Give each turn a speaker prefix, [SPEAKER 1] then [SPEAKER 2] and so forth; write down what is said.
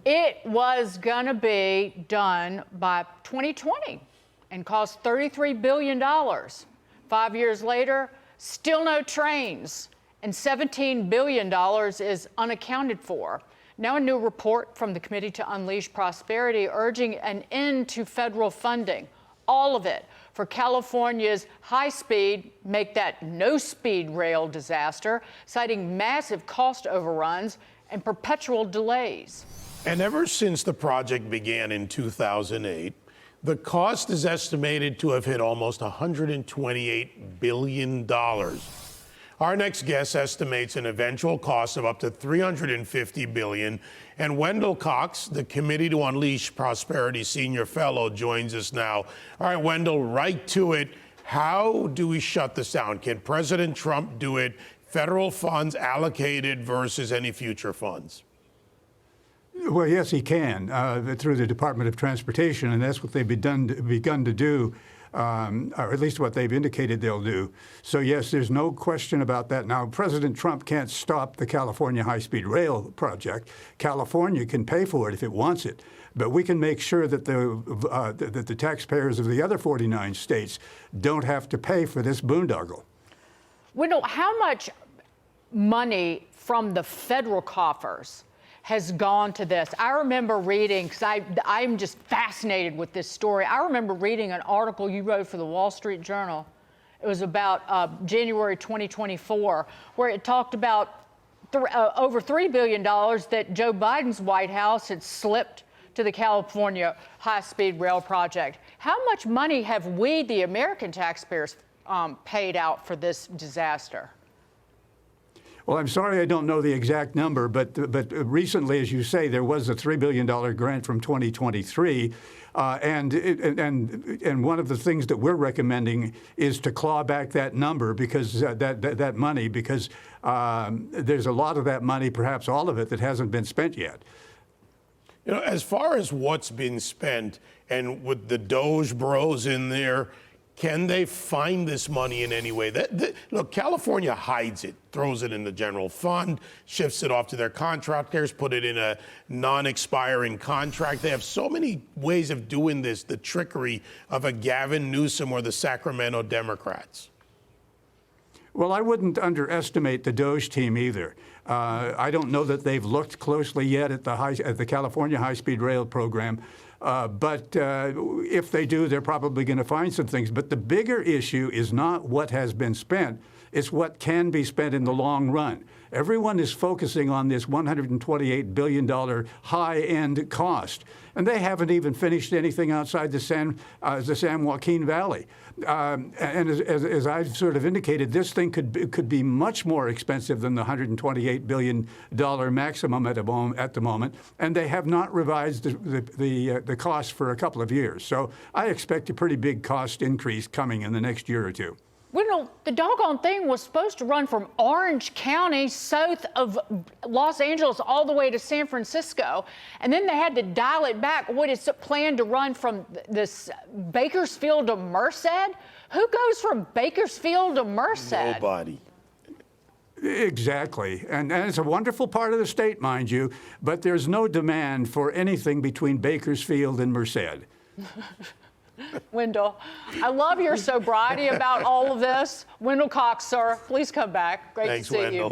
[SPEAKER 1] It was going to be done by 2020 and cost $33 billion. 5 years later, still no trains, and $17 billion is unaccounted for. Now a new report from the Committee to Unleash Prosperity urging an end to federal funding, all of it, for California's high-speed, make that no-speed rail disaster, citing massive cost overruns and perpetual delays.
[SPEAKER 2] And ever since the project began in 2008, the cost is estimated to have hit almost $128 billion. Our next guest estimates an eventual cost of up to $350 billion. And Wendell Cox, the Committee to Unleash Prosperity Senior Fellow, joins us now. All right, Wendell, right to it. How do we shut this down? Can President Trump do it? Federal funds allocated versus any future funds?
[SPEAKER 3] Well, yes, he can, through the Department of Transportation, and that's what they've begun to do, or at least what they've indicated they'll do. So, yes, there's no question about that. Now, President Trump can't stop the California high-speed rail project. California can pay for it if it wants it, but we can make sure that the taxpayers of the other 49 states don't have to pay for this boondoggle.
[SPEAKER 1] Wendell, how much money from the federal coffers has gone to this? I remember reading, because I'm just fascinated with this story. I remember reading an article you wrote for the Wall Street Journal. It was about January 2024, where it talked about over $3 billion that Joe Biden's White House had slipped to the California high-speed rail project. How much money have we, the American taxpayers, paid out for this disaster?
[SPEAKER 3] Well, I'm sorry I don't know the exact number, but recently, as you say, there was a $3 billion grant from 2023, and one of the things that we're recommending is to claw back that number, because that money, because there's a lot of that money, perhaps all of it, that hasn't been spent yet.
[SPEAKER 2] You know, as far as what's been spent, and with the Doge bros in there, can they find this money in any way? Look, California hides it, throws it in the general fund, shifts it off to their contractors, put it in a non-expiring contract. They have so many ways of doing this, the trickery of a Gavin Newsom or the Sacramento Democrats.
[SPEAKER 3] Well, I wouldn't underestimate the Doge team either. I don't know that they've looked closely yet at the California high-speed rail program. But if they do, they're probably going to find some things. But the bigger issue is not what has been spent. It's what can be spent in the long run. Everyone is focusing on this $128 billion high-end cost, and they haven't even finished anything outside the San Joaquin Valley. And as I've sort of indicated, this thing could be much more expensive than the $128 billion maximum at the moment, and they have not revised the cost for a couple of years. So I expect a pretty big cost increase coming in the next year or two.
[SPEAKER 1] Well, the doggone thing was supposed to run from Orange County, south of Los Angeles, all the way to San Francisco. And then they had to dial it back. What is it planned to run from this Bakersfield to Merced? Who goes from Bakersfield to Merced?
[SPEAKER 2] Nobody.
[SPEAKER 3] Exactly. And it's a wonderful part of the state, mind you, but there's no demand for anything between Bakersfield and Merced.
[SPEAKER 1] Wendell, I love your sobriety about all of this. Wendell Cox, sir, please come back. Great
[SPEAKER 2] Thanks,
[SPEAKER 1] to see
[SPEAKER 2] Wendell.
[SPEAKER 1] you.